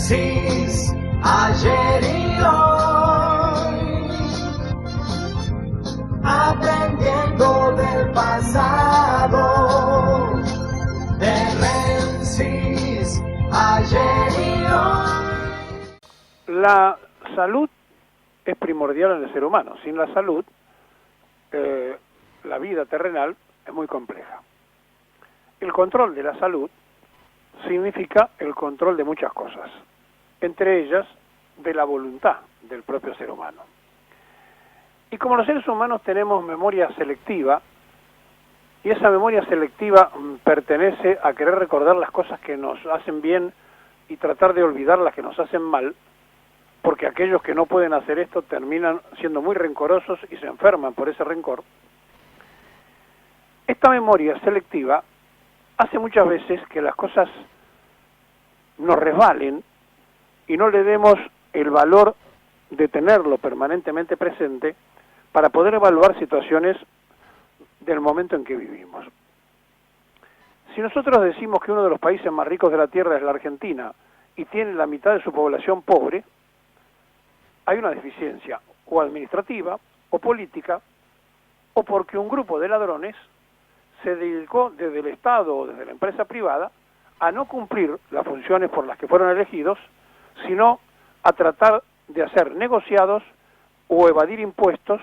Génesis, ayer y hoy, aprendiendo del pasado, de Génesis, ayer y hoy. La salud es primordial en el ser humano. Sin la salud, la vida terrenal es muy compleja. El control de la salud significa el control de muchas cosas, entre ellas de la voluntad del propio ser humano. Y como los seres humanos tenemos memoria selectiva, y esa memoria selectiva pertenece a querer recordar las cosas que nos hacen bien y tratar de olvidar las que nos hacen mal, porque aquellos que no pueden hacer esto terminan siendo muy rencorosos y se enferman por ese rencor. Esta memoria selectiva hace muchas veces que las cosas nos resbalen y no le demos el valor de tenerlo permanentemente presente para poder evaluar situaciones del momento en que vivimos. Si nosotros decimos que uno de los países más ricos de la Tierra es la Argentina y tiene la mitad de su población pobre, hay una deficiencia o administrativa o política, o porque un grupo de ladrones se dedicó desde el Estado o desde la empresa privada a no cumplir las funciones por las que fueron elegidos, sino a tratar de hacer negociados o evadir impuestos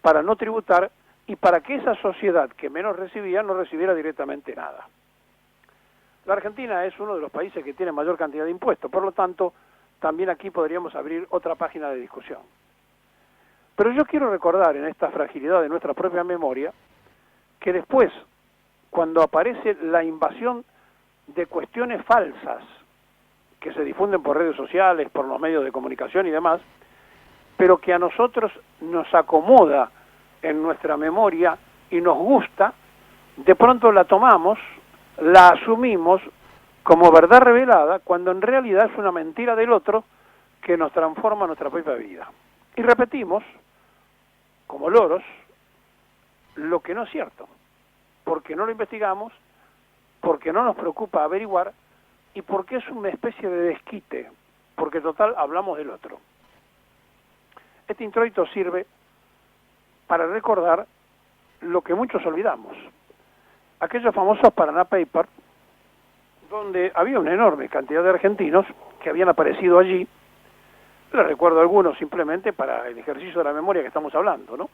para no tributar y para que esa sociedad que menos recibía no recibiera directamente nada. La Argentina es uno de los países que tiene mayor cantidad de impuestos, por lo tanto, también aquí podríamos abrir otra página de discusión. Pero yo quiero recordar en esta fragilidad de nuestra propia memoria que después, cuando aparece la invasión de cuestiones falsas que se difunden por redes sociales, por los medios de comunicación y demás, pero que a nosotros nos acomoda en nuestra memoria y nos gusta, de pronto la tomamos, la asumimos como verdad revelada, cuando en realidad es una mentira del otro que nos transforma nuestra propia vida. Y repetimos, como loros, lo que no es cierto, porque no lo investigamos, porque no nos preocupa averiguar y porque es una especie de desquite, porque total hablamos del otro. Este introito sirve para recordar lo que muchos olvidamos. Aquellos famosos Paraná Papers, donde había una enorme cantidad de argentinos que habían aparecido allí. Les recuerdo algunos simplemente para el ejercicio de la memoria que estamos hablando, ¿no?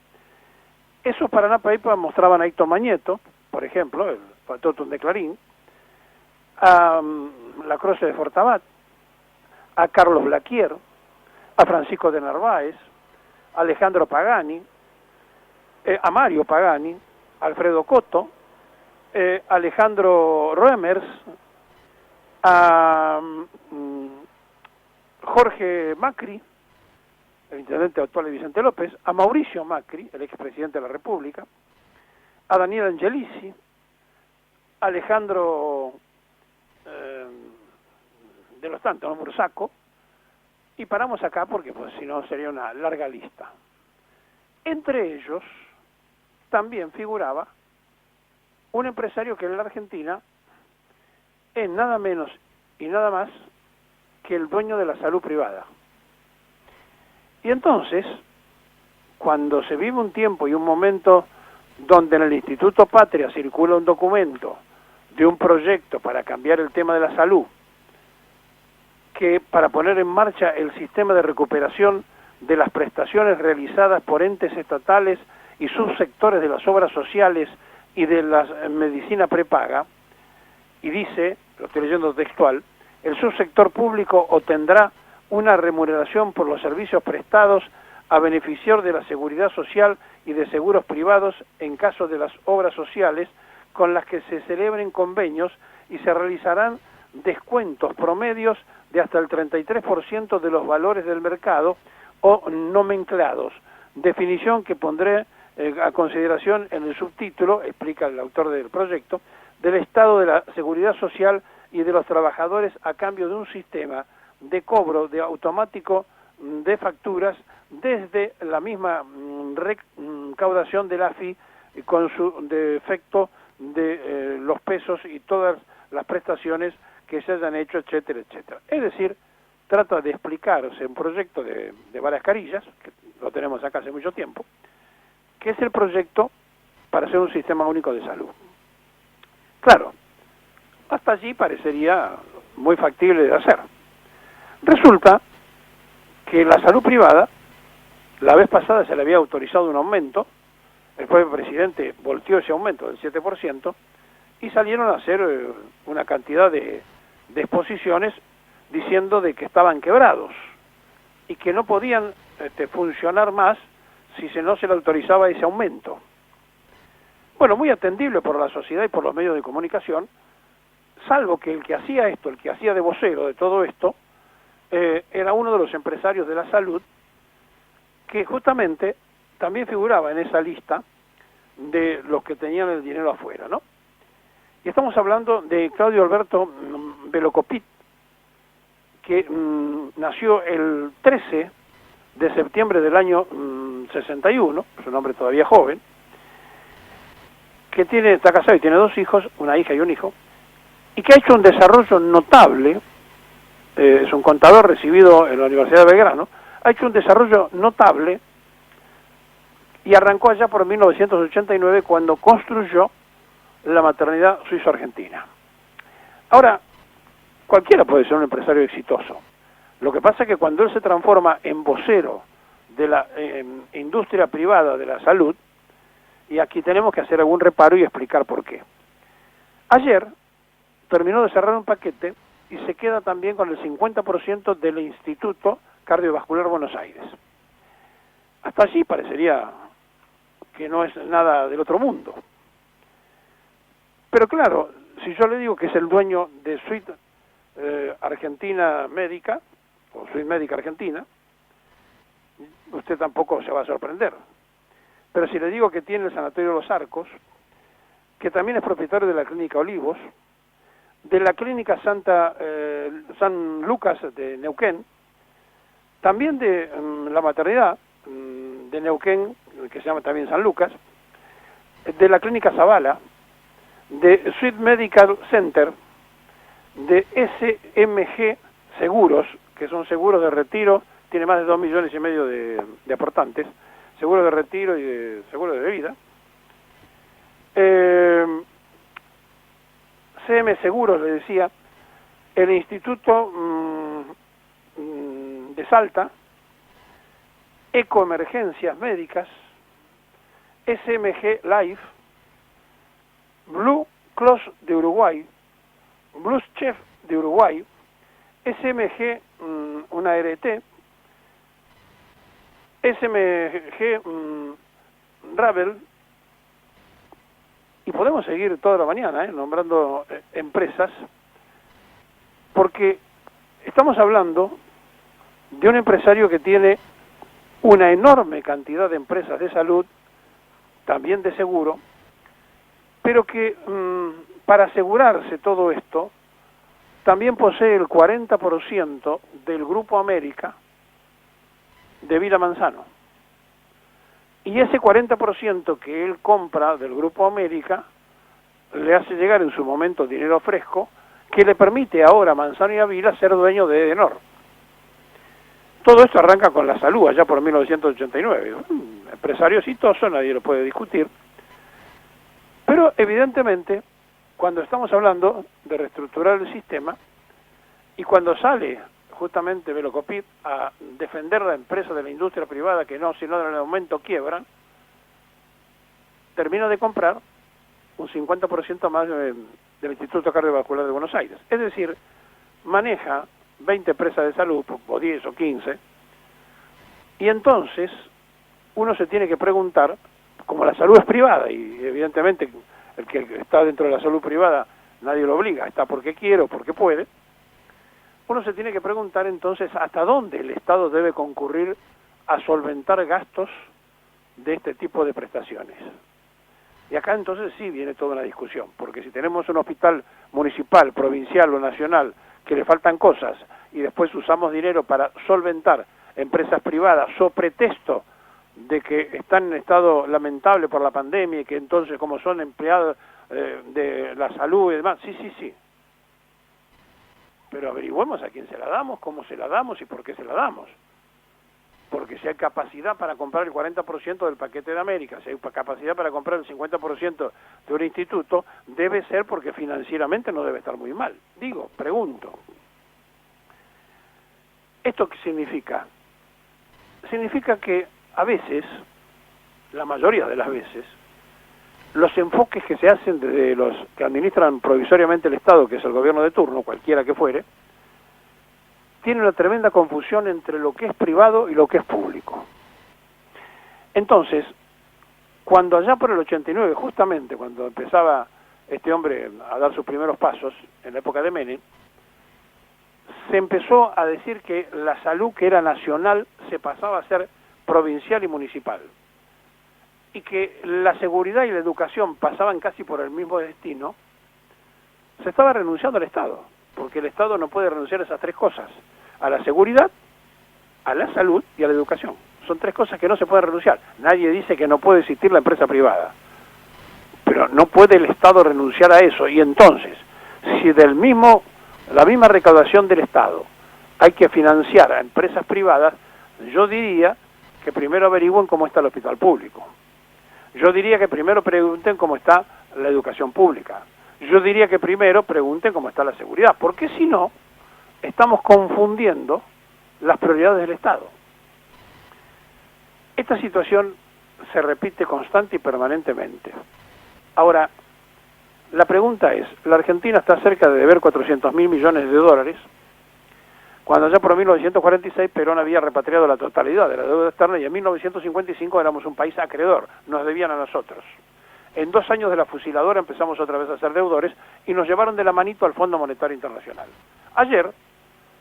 Esos Paraná Papers mostraban a Hito Mañeto, por ejemplo, el factotum de Clarín, a la Croce de Fortabat, a Carlos Blaquier, a Francisco de Narváez, a Alejandro Pagani, a Mario Pagani, Alfredo Coto, Alejandro Roemers, a Jorge Macri, el intendente actual de Vicente López, a Mauricio Macri, el expresidente de la República, a Daniel Angelici, a Alejandro de los Santos, ¿no? Bursaco, y paramos acá porque pues si no sería una larga lista. Entre ellos también figuraba un empresario que en la Argentina es nada menos y nada más que el dueño de la salud privada. Y entonces, cuando se vive un tiempo y un momento donde en el Instituto Patria circula un documento de un proyecto para cambiar el tema de la salud, que para poner en marcha el sistema de recuperación de las prestaciones realizadas por entes estatales y subsectores de las obras sociales y de la medicina prepaga, y dice, lo estoy leyendo textual, el subsector público obtendrá una remuneración por los servicios prestados a beneficio de la seguridad social y de seguros privados en caso de las obras sociales con las que se celebren convenios y se realizarán descuentos promedios de hasta el 33% de los valores del mercado o nomenclados, definición que pondré a consideración en el subtítulo, explica el autor del proyecto, del estado de la seguridad social y de los trabajadores a cambio de un sistema de cobro de automático de facturas desde la misma recaudación de la AFI con su defecto los pesos y todas las prestaciones que se hayan hecho, etcétera, etcétera. Es decir, trata de explicarse un proyecto de varias carillas, que lo tenemos acá hace mucho tiempo, que es el proyecto para hacer un sistema único de salud. Claro, hasta allí parecería muy factible de hacer. Resulta que la salud privada, la vez pasada se le había autorizado un aumento, el propio presidente volteó ese aumento del 7%, y salieron a hacer una cantidad de exposiciones diciendo de que estaban quebrados y que no podían funcionar más si no se le autorizaba ese aumento. Bueno, muy atendible por la sociedad y por los medios de comunicación, salvo que el que hacía esto, el que hacía de vocero de todo esto, era uno de los empresarios de la salud que justamente también figuraba en esa lista de los que tenían el dinero afuera, ¿no? Y estamos hablando de Claudio Alberto Velocopit, que nació el 13 de septiembre del año 61, es un hombre todavía joven, que está casado y tiene 2 hijos, una hija y un hijo, y que ha hecho un desarrollo notable, es un contador recibido en la Universidad de Belgrano, ha hecho un desarrollo notable y arrancó allá por 1989 cuando construyó la maternidad suizo-argentina. Ahora, cualquiera puede ser un empresario exitoso. Lo que pasa es que cuando él se transforma en vocero de la industria privada de la salud, y aquí tenemos que hacer algún reparo y explicar por qué. Ayer terminó de cerrar un paquete y se queda también con el 50% del Instituto Cardiovascular Buenos Aires. Hasta allí parecería que no es nada del otro mundo. Pero claro, si yo le digo que es el dueño de Suite Argentina Médica, o Suite Médica Argentina, usted tampoco se va a sorprender. Pero si le digo que tiene el Sanatorio Los Arcos, que también es propietario de la Clínica Olivos, de la Clínica San Lucas de Neuquén, también de la maternidad de Neuquén, que se llama también San Lucas, de la Clínica Zavala, de Suite Medical Center, de SMG Seguros, que son seguros de retiro, tiene más de 2,5 millones de aportantes, seguros de retiro y de seguros de vida. CM Seguros, le decía, el Instituto de Salta, Ecoemergencias Médicas, SMG Life, Blue Cross de Uruguay, Blue Chef de Uruguay, SMG, una ART, SMG Ravel, y podemos seguir toda la mañana nombrando empresas, porque estamos hablando de un empresario que tiene una enorme cantidad de empresas de salud, también de seguro, pero que para asegurarse todo esto, también posee el 40% del Grupo América de Vila Manzano. Y ese 40% que él compra del Grupo América le hace llegar en su momento dinero fresco que le permite ahora a Manzano y a Vila ser dueño de Edenor. Todo esto arranca con la salud allá por 1989. Un empresario exitoso, nadie lo puede discutir. Pero evidentemente, cuando estamos hablando de reestructurar el sistema y cuando sale justamente Velocopit a defender la empresa de la industria privada que no, si no en el momento quiebran, termina de comprar un 50% más del Instituto Cardiovascular de Buenos Aires. Es decir, maneja 20 empresas de salud, o 10 o 15, y entonces uno se tiene que preguntar, como la salud es privada, y evidentemente el que está dentro de la salud privada nadie lo obliga, está porque quiere o porque puede, uno se tiene que preguntar entonces hasta dónde el Estado debe concurrir a solventar gastos de este tipo de prestaciones. Y acá entonces sí viene toda una discusión, porque si tenemos un hospital municipal, provincial o nacional que le faltan cosas y después usamos dinero para solventar empresas privadas so pretexto de que están en estado lamentable por la pandemia y que entonces como son empleados de la salud y demás, sí. pero averigüemos a quién se la damos, cómo se la damos y por qué se la damos. Porque si hay capacidad para comprar el 40% del paquete de América, si hay capacidad para comprar el 50% de un instituto, debe ser porque financieramente no debe estar muy mal. Digo, pregunto. ¿Esto qué significa? Significa que a veces, la mayoría de las veces, los enfoques que se hacen desde los que administran provisoriamente el Estado, que es el gobierno de turno, cualquiera que fuere, tiene una tremenda confusión entre lo que es privado y lo que es público. Entonces, cuando allá por el 89, justamente cuando empezaba este hombre a dar sus primeros pasos, en la época de Menem, se empezó a decir que la salud, que era nacional, se pasaba a ser provincial y municipal, y que la seguridad y la educación pasaban casi por el mismo destino. Se estaba renunciando al Estado, porque el Estado no puede renunciar a esas tres cosas: a la seguridad, a la salud y a la educación. Son tres cosas que no se pueden renunciar. Nadie dice que no puede existir la empresa privada, pero no puede el Estado renunciar a eso. Y entonces, si la misma recaudación del Estado hay que financiar a empresas privadas, yo diría que primero averigüen cómo está el hospital público. Yo diría que primero pregunten cómo está la educación pública. Yo diría que primero pregunten cómo está la seguridad, porque si no, estamos confundiendo las prioridades del Estado. Esta situación se repite constante y permanentemente. Ahora, la pregunta es, la Argentina está cerca de deber 400.000 millones de dólares, cuando ya por 1946 Perón había repatriado la totalidad de la deuda externa y en 1955 éramos un país acreedor, nos debían a nosotros. En 2 años de la fusiladora empezamos otra vez a ser deudores y nos llevaron de la manito al Fondo Monetario Internacional. Ayer,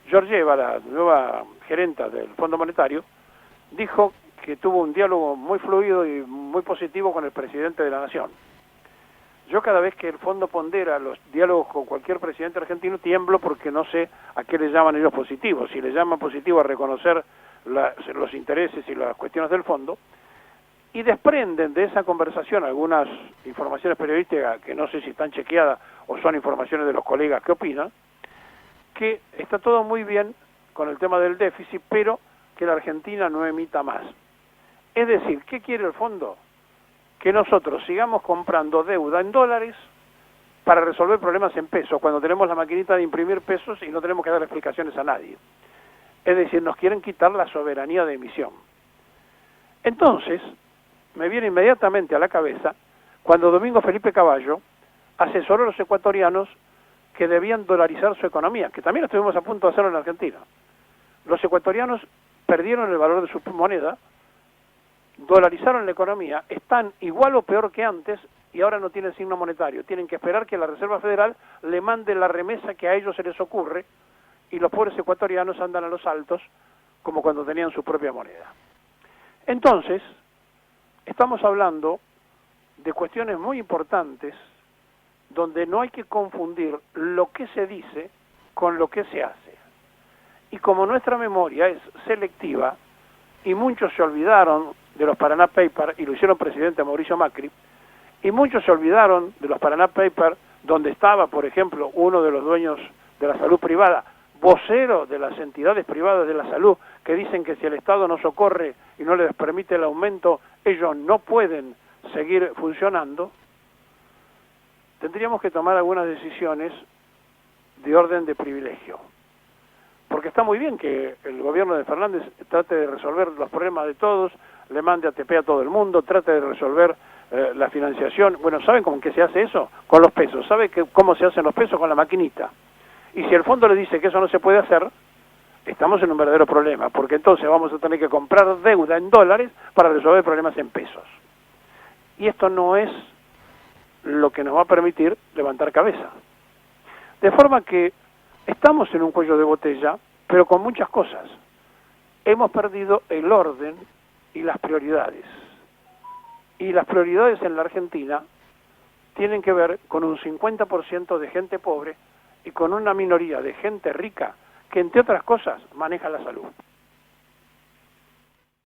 Georgieva, la nueva gerenta del Fondo Monetario, dijo que tuvo un diálogo muy fluido y muy positivo con el presidente de la Nación. Yo cada vez que el Fondo pondera los diálogos con cualquier presidente argentino tiemblo porque no sé a qué le llaman ellos positivos. Si le llaman positivo a reconocer los intereses y las cuestiones del Fondo, y desprenden de esa conversación algunas informaciones periodísticas que no sé si están chequeadas o son informaciones de los colegas que opinan, que está todo muy bien con el tema del déficit, pero que la Argentina no emita más. Es decir, ¿qué quiere el Fondo? Que nosotros sigamos comprando deuda en dólares para resolver problemas en pesos, cuando tenemos la maquinita de imprimir pesos y no tenemos que dar explicaciones a nadie. Es decir, nos quieren quitar la soberanía de emisión. Entonces, me viene inmediatamente a la cabeza cuando Domingo Felipe Cavallo asesoró a los ecuatorianos que debían dolarizar su economía, que también estuvimos a punto de hacerlo en Argentina. Los ecuatorianos perdieron el valor de su moneda, dolarizaron la economía, están igual o peor que antes y ahora no tienen signo monetario. Tienen que esperar que la Reserva Federal le mande la remesa que a ellos se les ocurre y los pobres ecuatorianos andan a los altos como cuando tenían su propia moneda. Entonces, estamos hablando de cuestiones muy importantes donde no hay que confundir lo que se dice con lo que se hace. Y como nuestra memoria es selectiva y muchos se olvidaron de los Paraná Papers y lo hicieron presidente Mauricio Macri, y muchos se olvidaron de los Paraná Papers donde estaba, por ejemplo, uno de los dueños de la salud privada, vocero de las entidades privadas de la salud, que dicen que si el Estado no socorre y no les permite el aumento, ellos no pueden seguir funcionando. Tendríamos que tomar algunas decisiones de orden de privilegio. Porque está muy bien que el gobierno de Fernández trate de resolver los problemas de todos, le mande ATP a todo el mundo, trate de resolver la financiación. Bueno, ¿saben con qué se hace eso? Con los pesos. ¿Sabe cómo se hacen los pesos? Con la maquinita. Y si el fondo le dice que eso no se puede hacer, estamos en un verdadero problema, porque entonces vamos a tener que comprar deuda en dólares para resolver problemas en pesos. Y esto no es lo que nos va a permitir levantar cabeza. De forma que estamos en un cuello de botella, pero con muchas cosas. Hemos perdido el orden y las prioridades. Y las prioridades en la Argentina tienen que ver con un 50% de gente pobre y con una minoría de gente rica que, entre otras cosas, maneja la salud.